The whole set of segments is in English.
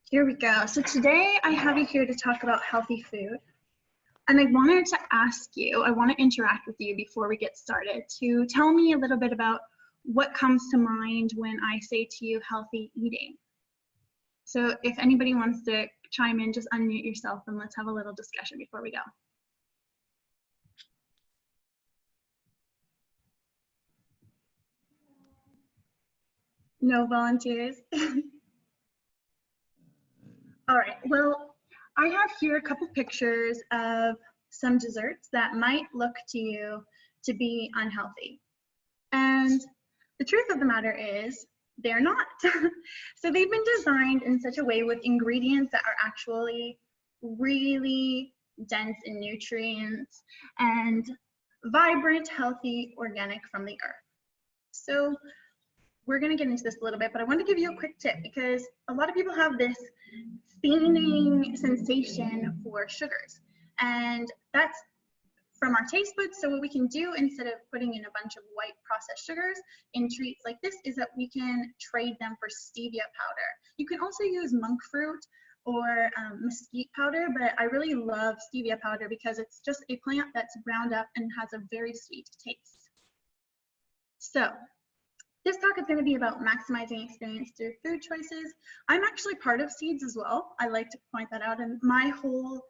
Here we go. So today I have you here to talk about healthy food. And I wanted to ask you, I want to interact with you before we get started to tell me a little bit about what comes to mind when I say to you healthy eating. So if anybody wants to chime in, just unmute yourself and let's have a little discussion before we go. No volunteers? All right, well, I have here a couple pictures of some desserts that might look to you to be unhealthy. And the truth of the matter is, they're not. So they've been designed in such a way with ingredients that are actually really dense in nutrients and vibrant, healthy, organic from the earth. So we're going to get into this a little bit, but I want to give you a quick tip because a lot of people have this fiending sensation for sugars, and that's from our taste buds. So what we can do instead of putting in a bunch of white processed sugars in treats like this is that we can trade them for stevia powder. You can also use monk fruit or mesquite powder, but I really love stevia powder because it's just a plant that's ground up and has a very sweet taste. So this talk is going to be about maximizing experience through food choices. I'm actually part of Seeds as well. I like to point that out, and my whole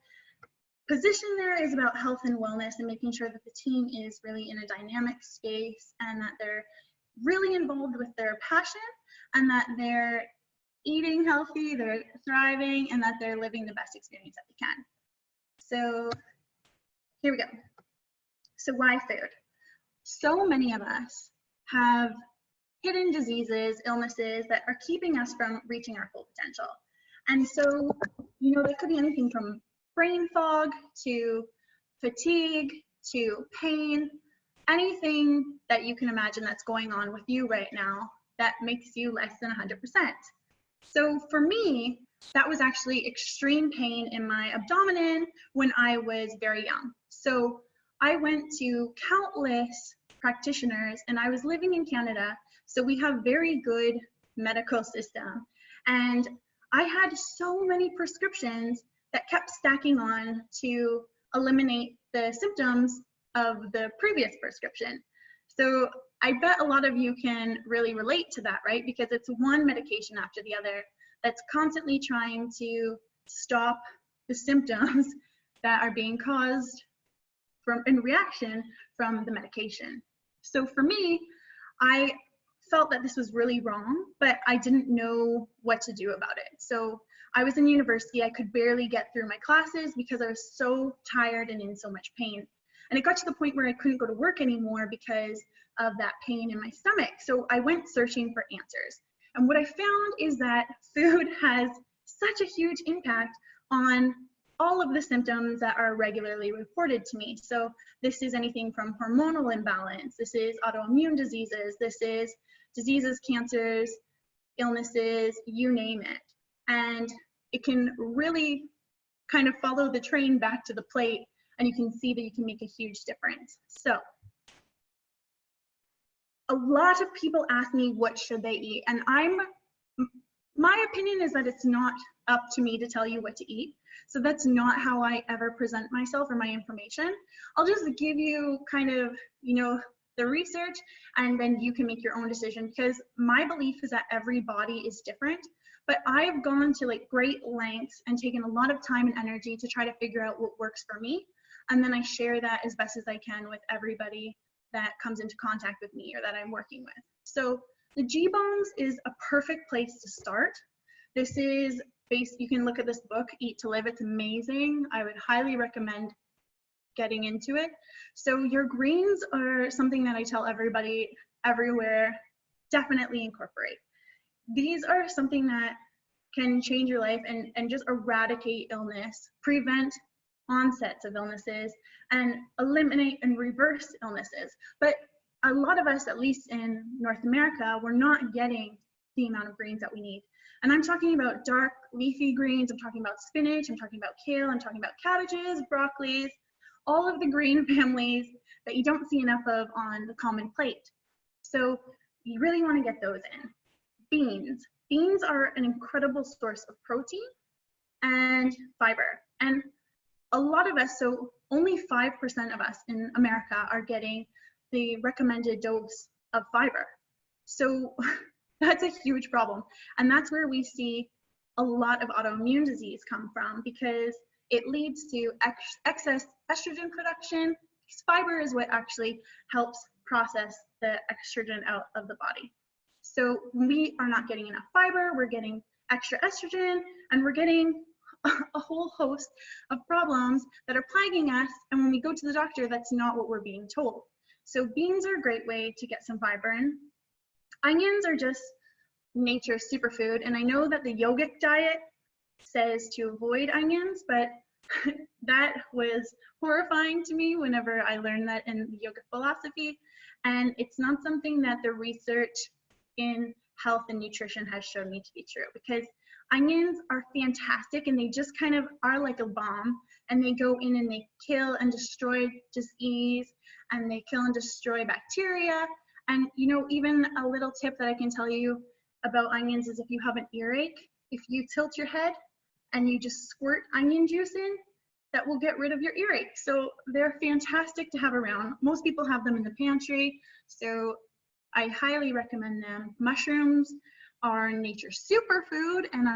position there is about health and wellness and making sure that the team is really in a dynamic space and that they're really involved with their passion and that they're eating healthy, they're thriving, and that they're living the best experience that they can. So here we go. So why food? So many of us have hidden diseases, illnesses that are keeping us from reaching our full potential. And so, you know, that could be anything from brain fog to fatigue to pain, anything that you can imagine that's going on with you right now that makes you less than 100%. So for me, that was actually extreme pain in my abdomen when I was very young. So I went to countless practitioners, and I was living in Canada, so we have very good medical system. And I had so many prescriptions that kept stacking on to eliminate the symptoms of the previous prescription. So I bet a lot of you can really relate to that, right? Because it's one medication after the other that's constantly trying to stop the symptoms that are being caused in reaction from the medication. So for me, I felt that this was really wrong, but I didn't know what to do about it. So I was in university, I could barely get through my classes because I was so tired and in so much pain. And it got to the point where I couldn't go to work anymore because of that pain in my stomach. So I went searching for answers. And what I found is that food has such a huge impact on all of the symptoms that are regularly reported to me. So this is anything from hormonal imbalance, this is autoimmune diseases, this is diseases, cancers, illnesses, you name it. And it can really kind of follow the train back to the plate, and you can see that you can make a huge difference. So a lot of people ask me what should they eat, and my opinion is that it's not up to me to tell you what to eat. So that's not how I ever present myself or my information. I'll just give you kind of, you know, the research, and then you can make your own decision, because my belief is that every body is different. But I've gone to like great lengths and taken a lot of time and energy to try to figure out what works for me. And then I share that as best as I can with everybody that comes into contact with me or that I'm working with. So the G-Bombs is a perfect place to start. This is you can look at this book, Eat to Live. It's amazing. I would highly recommend getting into it. So your greens are something that I tell everybody everywhere, definitely incorporate. These are something that can change your life and just eradicate illness, prevent onsets of illnesses, and eliminate and reverse illnesses. But a lot of us, at least in North America, we're not getting the amount of greens that we need. And I'm talking about dark leafy greens, I'm talking about spinach, I'm talking about kale, I'm talking about cabbages, broccolis, all of the green families that you don't see enough of on the common plate. So you really want to get those in. beans. Beans are an incredible source of protein and fiber. And a lot of us, so only 5% of us in America are getting the recommended dose of fiber. So that's a huge problem. And that's where we see a lot of autoimmune disease come from, because it leads to excess estrogen production, because fiber is what actually helps process the estrogen out of the body. So we are not getting enough fiber, we're getting extra estrogen, and we're getting a whole host of problems that are plaguing us. And when we go to the doctor, that's not what we're being told. So beans are a great way to get some fiber in. Onions are just nature's superfood. And I know that the yogic diet says to avoid onions, but that was horrifying to me whenever I learned that in the yoga philosophy. And it's not something that the research in health and nutrition has shown me to be true, because onions are fantastic and they just kind of are like a bomb, and they go in and they kill and destroy disease, and they kill and destroy bacteria. And you know, even a little tip that I can tell you about onions is if you have an earache, if you tilt your head and you just squirt onion juice in, that will get rid of your earache. So they're fantastic to have around. Most people have them in the pantry, so I highly recommend them. Mushrooms are nature's superfood, and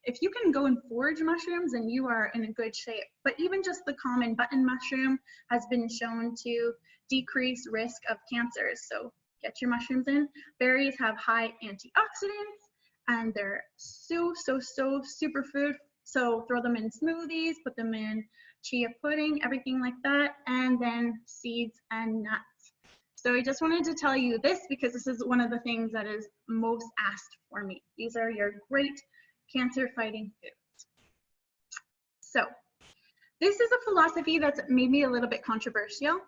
if you can go and forage mushrooms, then you are in a good shape. But even just the common button mushroom has been shown to decrease risk of cancers. So get your mushrooms in. Berries have high antioxidants, and they're so superfood. So throw them in smoothies, put them in chia pudding, everything like that, and then seeds and nuts. So I just wanted to tell you this because this is one of the things that is most asked for me. These are your great cancer fighting foods. So this is a philosophy that's maybe a little bit controversial,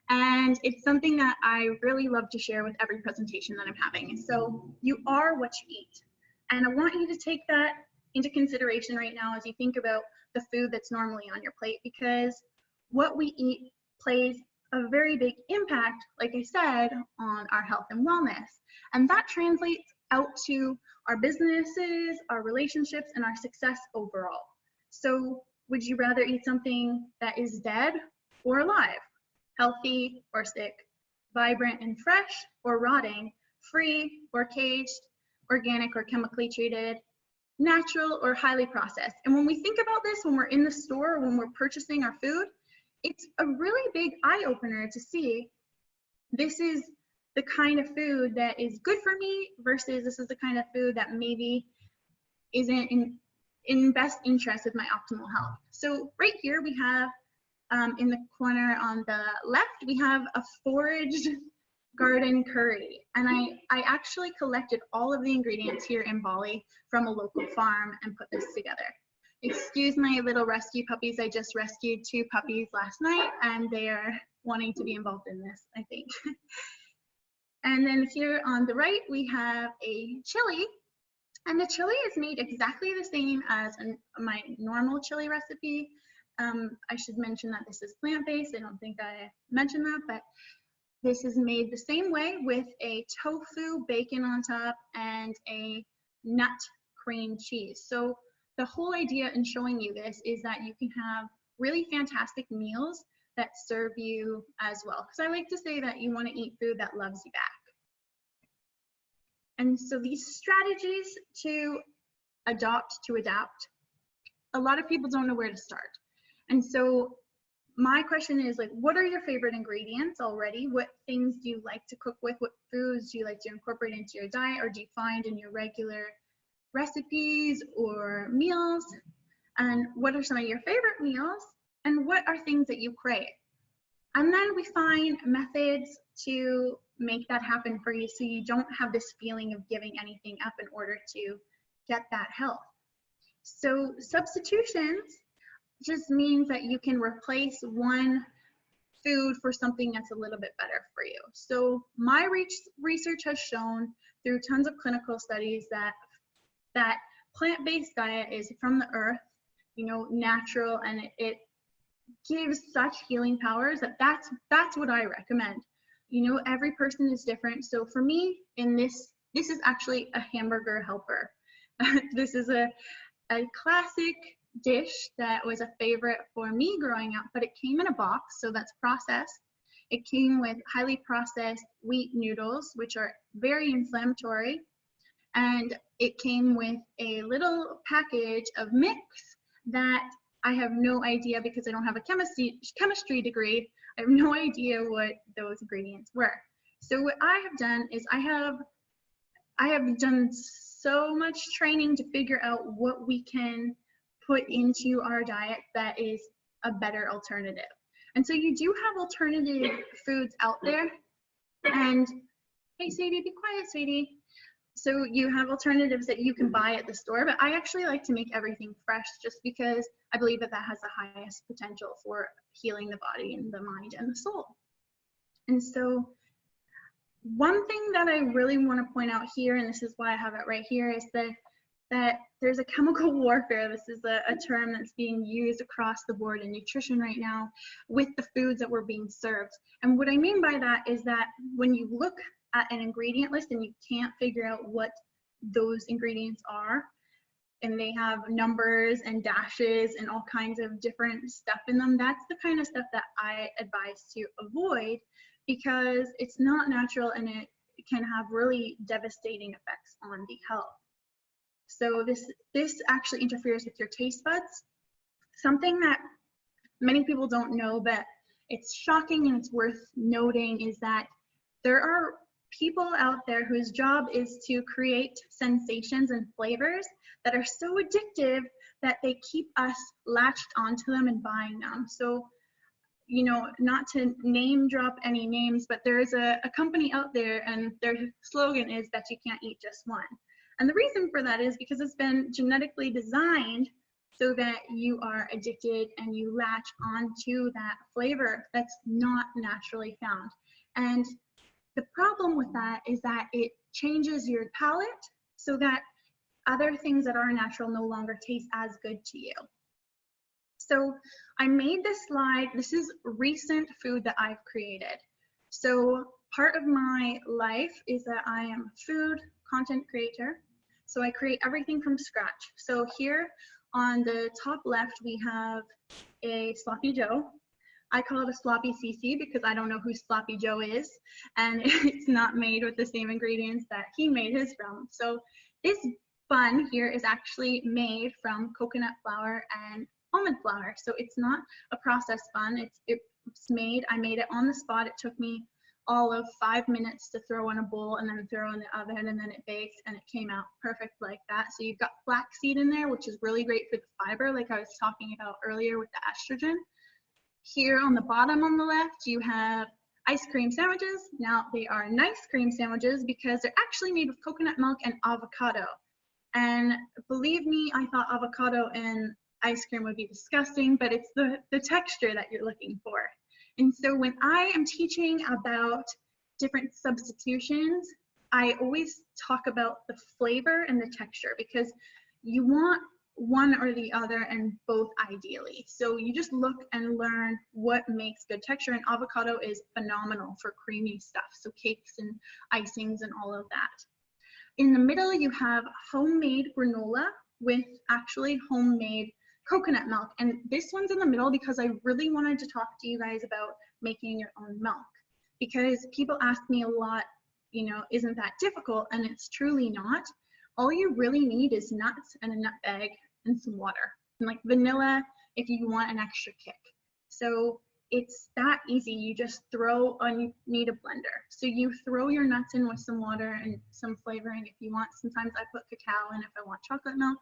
and it's something that I really love to share with every presentation that I'm having. So you are what you eat. And I want you to take that into consideration right now as you think about the food that's normally on your plate, because what we eat plays a very big impact, like I said, on our health and wellness. And that translates out to our businesses, our relationships, and our success overall. So would you rather eat something that is dead or alive? Healthy or sick? Vibrant and fresh or rotting? Free or caged? Organic or chemically treated? Natural or highly processed? And when we think about this, when we're in the store, when we're purchasing our food, it's a really big eye-opener to see this is the kind of food that is good for me versus this is the kind of food that maybe isn't in best interest of my optimal health. So right here we have in the corner on the left, we have a foraged garden curry. And I actually collected all of the ingredients here in Bali from a local farm and put this together. Excuse my little rescue puppies. I just rescued 2 puppies last night and they are wanting to be involved in this, I think. And then here on the right, we have a chili. And the chili is made exactly the same as my normal chili recipe. I should mention that this is plant-based. I don't think I mentioned that, but this is made the same way with a tofu bacon on top and a nut cream cheese. So the whole idea in showing you this is that you can have really fantastic meals that serve you as well. Because I like to say that you want to eat food that loves you back. And so these strategies to adapt, a lot of people don't know where to start. And so my question is, like, what are your favorite ingredients already? What things do you like to cook with? What foods do you like to incorporate into your diet, or do you find in your regular recipes or meals? And what are some of your favorite meals? And what are things that you crave? And then we find methods to make that happen for you so you don't have this feeling of giving anything up in order to get that health. So substitutions just means that you can replace one food for something that's a little bit better for you. So my research has shown through tons of clinical studies that plant-based diet is from the earth, you know, natural, and it gives such healing powers that's what I recommend. You know, every person is different. So for me, in this This is actually a hamburger helper. This is a classic dish that was a favorite for me growing up, but it came in a box, so that's processed. It came with highly processed wheat noodles, which are very inflammatory. And it came with a little package of mix that I have no idea, because I don't have a chemistry degree, I have no idea what those ingredients were. So what I have done is I have done so much training to figure out what we can put into our diet that is a better alternative. And so you do have alternative foods out there. And hey, Sadie, be quiet, sweetie. So you have alternatives that you can buy at the store, but I actually like to make everything fresh, just because I believe that that has the highest potential for healing the body and the mind and the soul. And so one thing that I really want to point out here, and this is why I have it right here, is that there's a chemical warfare. This is a term that's being used across the board in nutrition right now with the foods that we're being served. And what I mean by that is that when you look at an ingredient list and you can't figure out what those ingredients are, and they have numbers and dashes and all kinds of different stuff in them, that's the kind of stuff that I advise to avoid, because it's not natural and it can have really devastating effects on the health. So this actually interferes with your taste buds. Something that many people don't know, but it's shocking and it's worth noting, is that there are people out there whose job is to create sensations and flavors that are so addictive that they keep us latched onto them and buying them. So, you know, not to name drop any names, but there is a company out there, and their slogan is that you can't eat just one. And the reason for that is because it's been genetically designed so that you are addicted and you latch onto that flavor that's not naturally found. And the problem with that is that it changes your palate so that other things that are natural no longer taste as good to you. So I made this slide. This is recent food that I've created. So part of my life is that I am a food content creator. So I create everything from scratch. So here on the top left, we have a sloppy Joe. I call it a sloppy Cece because I don't know who sloppy Joe is, and it's not made with the same ingredients that he made his from. So this bun here is actually made from coconut flour and almond flour. So it's not a processed bun. I made it on the spot. It took me all of 5 minutes to throw in a bowl and then throw in the oven, and then it baked and it came out perfect like that. So you've got flaxseed in there, which is really great for the fiber, like I was talking about earlier with the estrogen. Here on the bottom on the left, you have ice cream sandwiches. Now they are nice cream sandwiches because they're actually made with coconut milk and avocado. And believe me, I thought avocado and ice cream would be disgusting, but it's the texture that you're looking for. And so when I am teaching about different substitutions, I always talk about the flavor and the texture, because you want one or the other and both ideally. So you just look and learn what makes good texture, and avocado is phenomenal for creamy stuff, so cakes and icings and all of that. In the middle, you have homemade granola with actually homemade coconut milk. And this one's in the middle because I really wanted to talk to you guys about making your own milk, because people ask me a lot, you know, isn't that difficult? And it's truly not. All you really need is nuts and a nutmeg and some water, and like vanilla if you want an extra kick. So it's that easy. You just you need a blender. So you throw your nuts in with some water and some flavoring if you want. Sometimes I put cacao in if I want chocolate milk.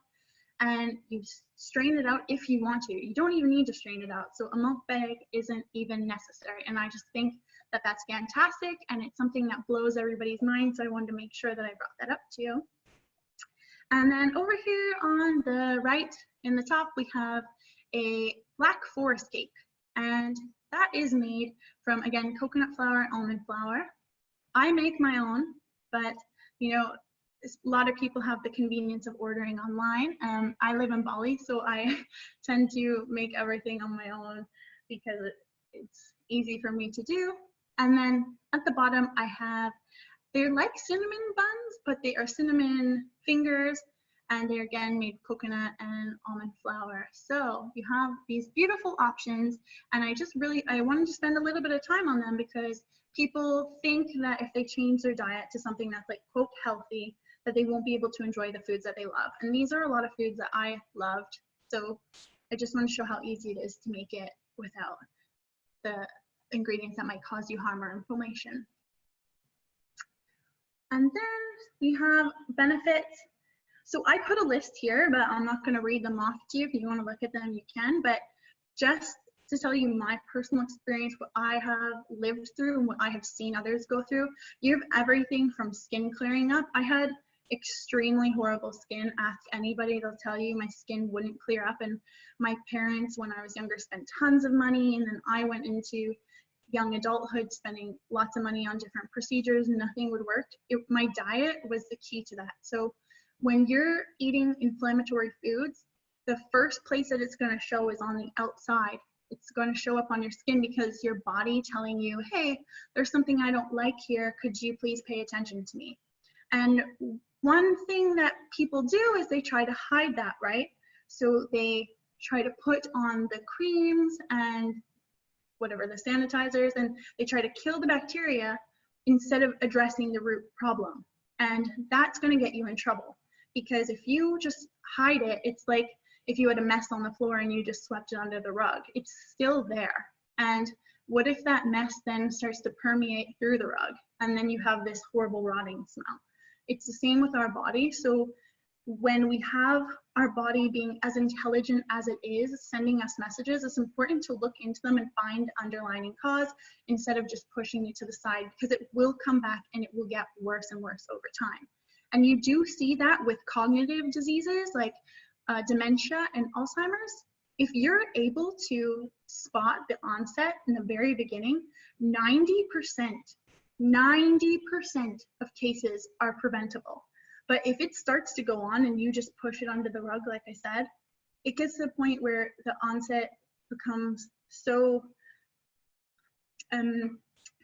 And you strain it out if you want to. You don't even need to strain it out. So a milk bag isn't even necessary. And I just think that that's fantastic, and it's something that blows everybody's mind. So I wanted to make sure that I brought that up to you. And then over here on the right in the top, we have a Black Forest cake. And that is made from, again, coconut flour and almond flour. I make my own, but you know, a lot of people have the convenience of ordering online. I live in Bali, so I tend to make everything on my own because it's easy for me to do. And then at the bottom, I have They're like cinnamon buns, but they are cinnamon fingers, and they're again made coconut and almond flour. So you have these beautiful options, and I wanted to spend a little bit of time on them because people think that if they change their diet to something that's like quote healthy, that they won't be able to enjoy the foods that they love. And these are a lot of foods that I loved. So I just want to show how easy it is to make it without the ingredients that might cause you harm or inflammation. And then we have benefits. So I put a list here, but I'm not going to read them off to you. If you want to look at them, you can. But just to tell you my personal experience, what I have lived through and what I have seen others go through, you have everything from skin clearing up. I had extremely horrible skin. Ask anybody, they'll tell you my skin wouldn't clear up. And my parents, when I was younger, spent tons of money. And then I went into young adulthood spending lots of money on different procedures and nothing would work. My diet was the key to that. So when you're eating inflammatory foods, the first place that it's going to show is on the outside. It's going to show up on your skin because your body telling you, hey, there's something I don't like here. Could you please pay attention to me? And one thing that people do is they try to hide that, right? So they try to put on the creams and whatever, the sanitizers, and they try to kill the bacteria instead of addressing the root problem. And that's going to get you in trouble. Because if you just hide it, it's like if you had a mess on the floor and you just swept it under the rug. It's still there. And what if that mess then starts to permeate through the rug and then you have this horrible rotting smell? It's the same with our body. So when we have our body being as intelligent as it is, sending us messages, it's important to look into them and find underlying cause instead of just pushing it to the side, because it will come back and it will get worse and worse over time. And you do see that with cognitive diseases like dementia and Alzheimer's. If you're able to spot the onset in the very beginning, 90% of cases are preventable. But if it starts to go on and you just push it under the rug, like I said, it gets to the point where the onset becomes so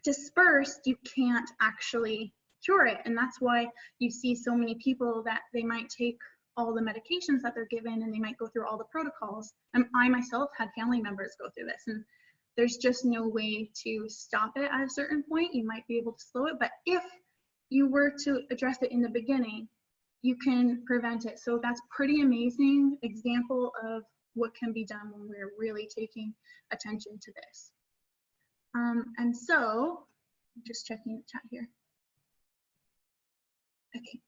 dispersed, you can't actually cure it. And that's why you see so many people that they might take all the medications that they're given and they might go through all the protocols. And I myself had family members go through this, and there's just no way to stop it at a certain point. You might be able to slow it, but if you were to address it in the beginning, you can prevent it. So that's pretty amazing example of what can be done when we're really taking attention to this. And so, I'm just checking the chat here. Okay.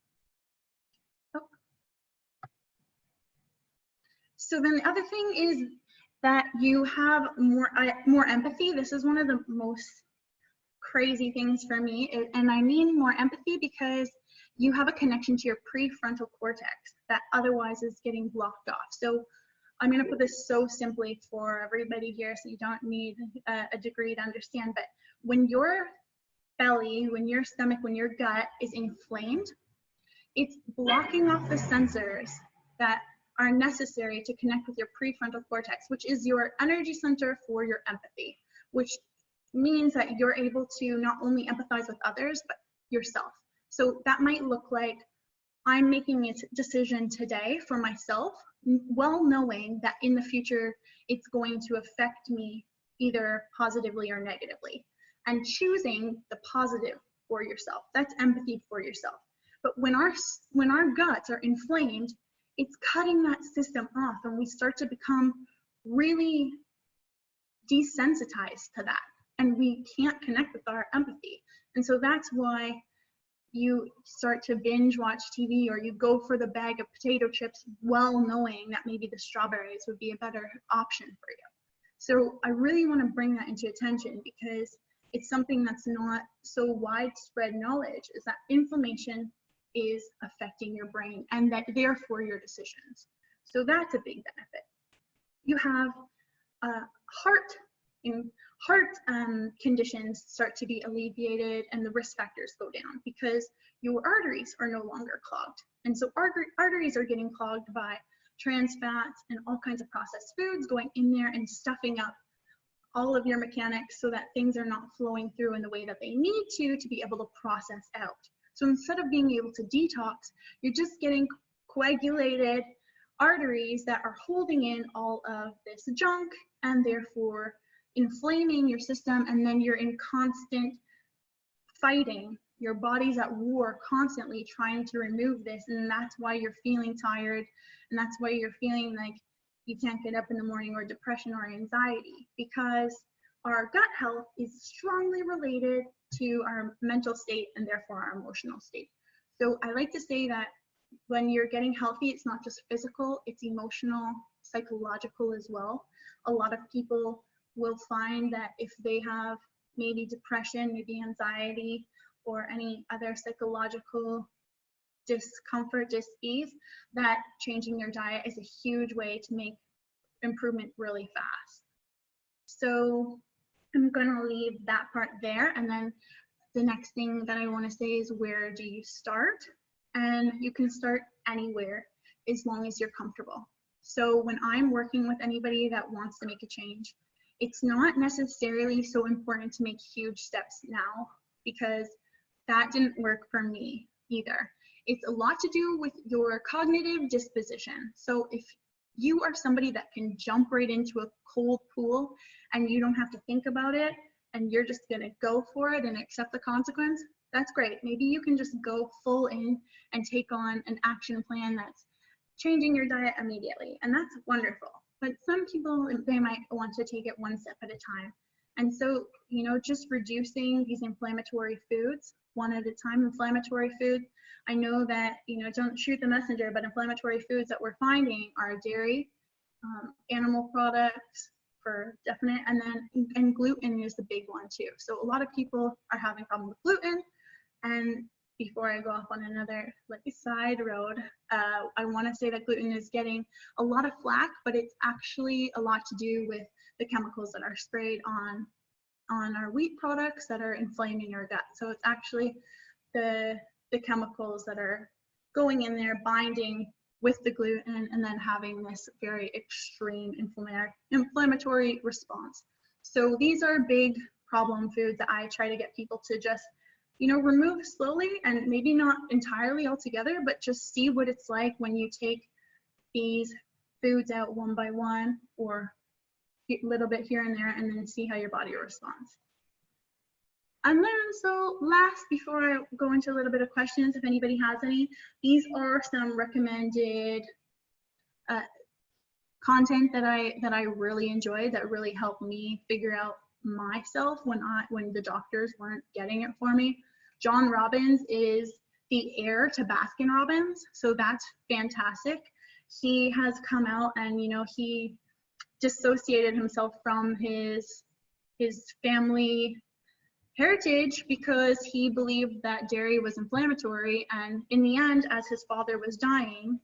Oh. So then the other thing is that you have more empathy. This is one of the most crazy things for me, and I mean more empathy because you have a connection to your prefrontal cortex that otherwise is getting blocked off. So I'm going to put this so simply for everybody here, so you don't need a degree to understand, but when your belly, when your stomach, when your gut is inflamed, it's blocking off the sensors that are necessary to connect with your prefrontal cortex, which is your energy center for your empathy, which means that you're able to not only empathize with others, but yourself. So that might look like I'm making a decision today for myself, well knowing that in the future, it's going to affect me either positively or negatively, and choosing the positive for yourself. That's empathy for yourself. But when our guts are inflamed, it's cutting that system off, and we start to become really desensitized to that, and we can't connect with our empathy. And so that's why you start to binge watch TV, or you go for the bag of potato chips well knowing that maybe the strawberries would be a better option for you. So I really want to bring that into attention because it's something that's not so widespread knowledge, is that inflammation is affecting your brain and that therefore your decisions. So that's a big benefit. You have heart conditions start to be alleviated and the risk factors go down because your arteries are no longer clogged. And so arteries are getting clogged by trans fats and all kinds of processed foods going in there and stuffing up all of your mechanics so that things are not flowing through in the way that they need to be able to process out. So instead of being able to detox, you're just getting coagulated arteries that are holding in all of this junk and therefore inflaming your system, and then you're in constant fighting. Your body's at war constantly trying to remove this, and that's why you're feeling tired, and that's why you're feeling like you can't get up in the morning, or depression or anxiety, because our gut health is strongly related to our mental state and therefore our emotional state. So I like to say that when you're getting healthy, it's not just physical, it's emotional, psychological as well. A lot of people will find that if they have maybe depression, maybe anxiety, or any other psychological discomfort, dis-ease, that changing their diet is a huge way to make improvement really fast. So I'm going to leave that part there, and then the next thing that I want to say is, where do you start? And you can start anywhere as long as you're comfortable. So when I'm working with anybody that wants to make a change, it's not necessarily so important to make huge steps now, because that didn't work for me either. It's a lot to do with your cognitive disposition. So if you are somebody that can jump right into a cold pool and you don't have to think about it, and you're just gonna go for it and accept the consequence, that's great. Maybe you can just go full in and take on an action plan that's changing your diet immediately, and that's wonderful. But some people, they might want to take it one step at a time. And so, you know, just reducing these inflammatory foods one at a time. Inflammatory foods, I know that, you know, don't shoot the messenger, but inflammatory foods that we're finding are dairy, animal products for definite, and gluten is the big one too. So a lot of people are having problems with gluten. And before I go off on another side road, I want to say that gluten is getting a lot of flack, but it's actually a lot to do with the chemicals that are sprayed on our wheat products that are inflaming our gut. So it's actually the chemicals that are going in there, binding with the gluten, and then having this very extreme inflammatory response. So these are big problem foods that I try to get people to just, you know, remove slowly, and maybe not entirely altogether, but just see what it's like when you take these foods out one by one, or a little bit here and there, and then see how your body responds. And then, so last, before I go into a little bit of questions, if anybody has any, these are some recommended content that I really enjoyed, that really helped me figure out myself when the doctors weren't getting it for me. John Robbins is the heir to Baskin Robbins, so that's fantastic. He has come out and, you know, he dissociated himself from his family heritage because he believed that dairy was inflammatory, and in the end, as his father was dying,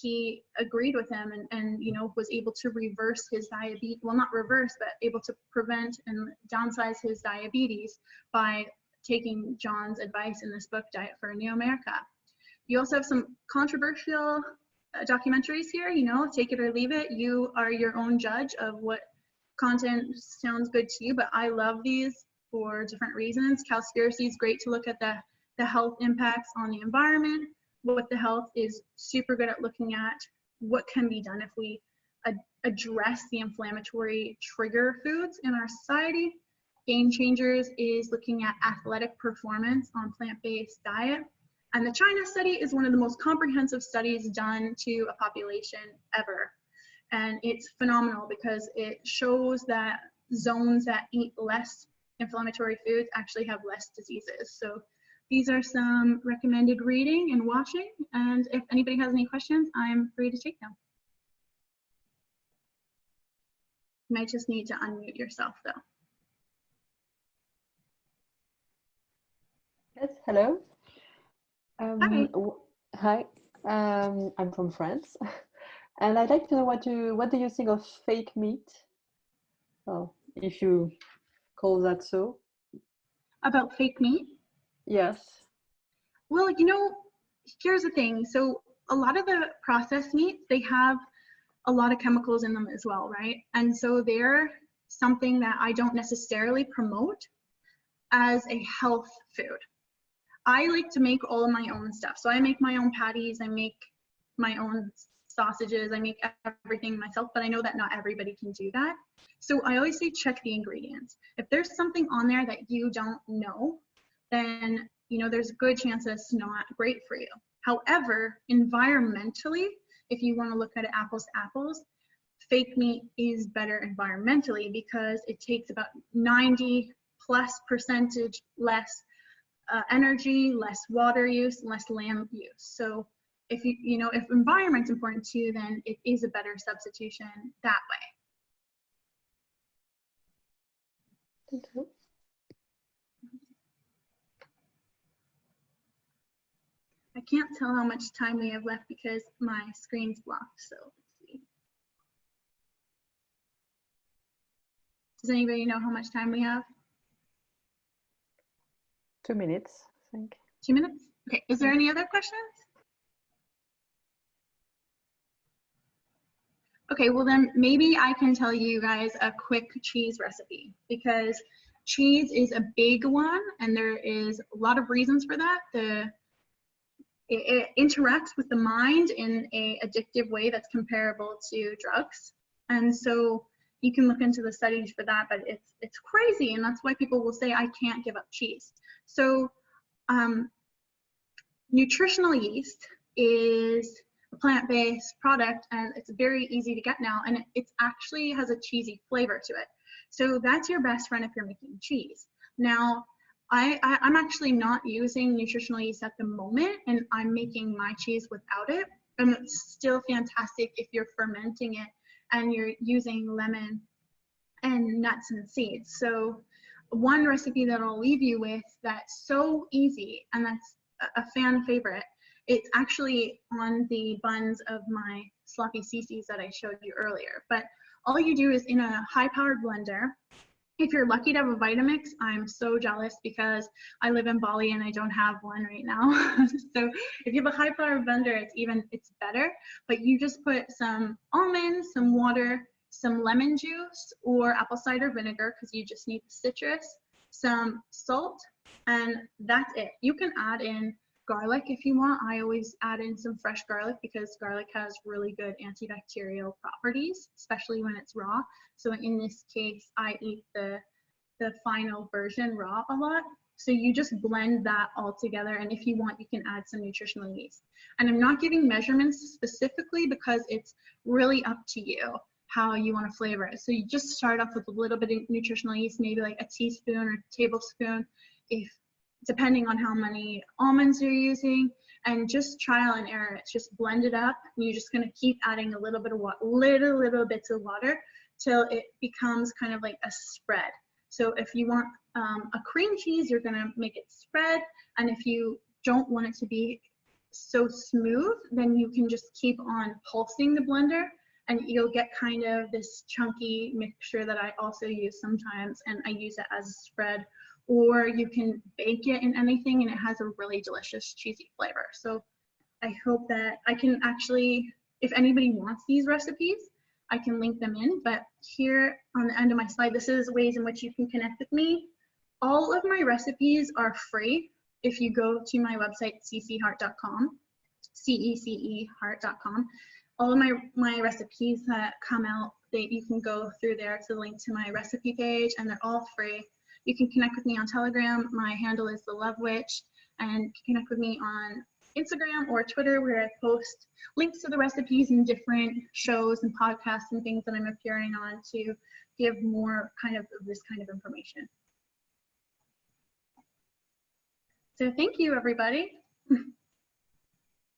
he agreed with him and you know, was able to reverse his diabetes, well, not reverse, but able to prevent and downsize his diabetes by taking John's advice in this book, Diet for a New America. You also have some controversial documentaries here, you know, take it or leave it. You are your own judge of what content sounds good to you, but I love these for different reasons. Cowspiracy is great to look at the health impacts on the environment. What the Health is super good at looking at what can be done if we address the inflammatory trigger foods in our society. Game Changers is looking at athletic performance on plant-based diet. And the China study is one of the most comprehensive studies done to a population ever. And it's phenomenal because it shows that zones that eat less inflammatory foods actually have less diseases. So these are some recommended reading and watching. And if anybody has any questions, I'm free to take them. You might just need to unmute yourself though. Yes, hello. Hi. Hi, I'm from France, and I'd like to know what do you think of fake meat? Well, if you call that so. About fake meat? Yes. Well, you know, here's the thing. So a lot of the processed meats, they have a lot of chemicals in them as well, right? And so they're something that I don't necessarily promote as a health food. I like to make all of my own stuff. So I make my own patties, I make my own sausages, I make everything myself, but I know that not everybody can do that. So I always say check the ingredients. If there's something on there that you don't know, then there's a good chance that it's not great for you. However, environmentally, if you want to look at it apples to apples, fake meat is better environmentally because it takes about 90+% less energy, less water use, less land use. So if if environment's important to you, then it is a better substitution that way. Thank you. I can't tell how much time we have left because my screen's blocked, so let's see. Does anybody know how much time we have? 2 minutes, I think. 2 minutes? Okay, is there any other questions? Okay, well then maybe I can tell you guys a quick cheese recipe because cheese is a big one and there is a lot of reasons for that. It interacts with the mind in a addictive way that's comparable to drugs. And so you can look into the studies for that, but it's crazy. And that's why people will say, I can't give up cheese. So nutritional yeast is a plant-based product and it's very easy to get now. And it actually has a cheesy flavor to it. So that's your best friend if you're making cheese. Now, I'm actually not using nutritional yeast at the moment and I'm making my cheese without it. And it's still fantastic if you're fermenting it and you're using lemon and nuts and seeds. So one recipe that I'll leave you with that's so easy and that's a fan favorite, it's actually on the buns of my sloppy Cece's that I showed you earlier. But all you do is in a high-powered blender. If you're lucky to have a Vitamix, I'm so jealous because I live in Bali and I don't have one right now. So if you have a high-powered blender, it's better. But you just put some almonds, some water, some lemon juice or apple cider vinegar because you just need the citrus, some salt, and that's it. You can add in garlic if you want. I always add in some fresh garlic because garlic has really good antibacterial properties, especially when it's raw. So in this case, I eat the final version raw a lot. So you just blend that all together. And if you want, you can add some nutritional yeast. And I'm not giving measurements specifically because it's really up to you how you want to flavor it. So you just start off with a little bit of nutritional yeast, maybe like a teaspoon or a tablespoon, depending on how many almonds you're using, and just trial and error. It's just blend it up. And you're just going to keep adding a little bit of water, little bits of water till it becomes kind of like a spread. So if you want a cream cheese, you're going to make it spread. And if you don't want it to be so smooth, then you can just keep on pulsing the blender and you'll get kind of this chunky mixture that I also use sometimes, and I use it as a spread. Or you can bake it in anything and it has a really delicious cheesy flavor. So I hope that I can actually, if anybody wants these recipes, I can link them in. But here on the end of my slide, this is ways in which you can connect with me. All of my recipes are free if you go to my website, ceceheart.com, CECE heart.com. All of my recipes that come out, you can go through there to link to my recipe page, and they're all free. You can connect with me on Telegram. My handle is The Love Witch, and connect with me on Instagram or Twitter, where I post links to the recipes and different shows and podcasts and things that I'm appearing on to give more kind of this kind of information. So thank you, everybody.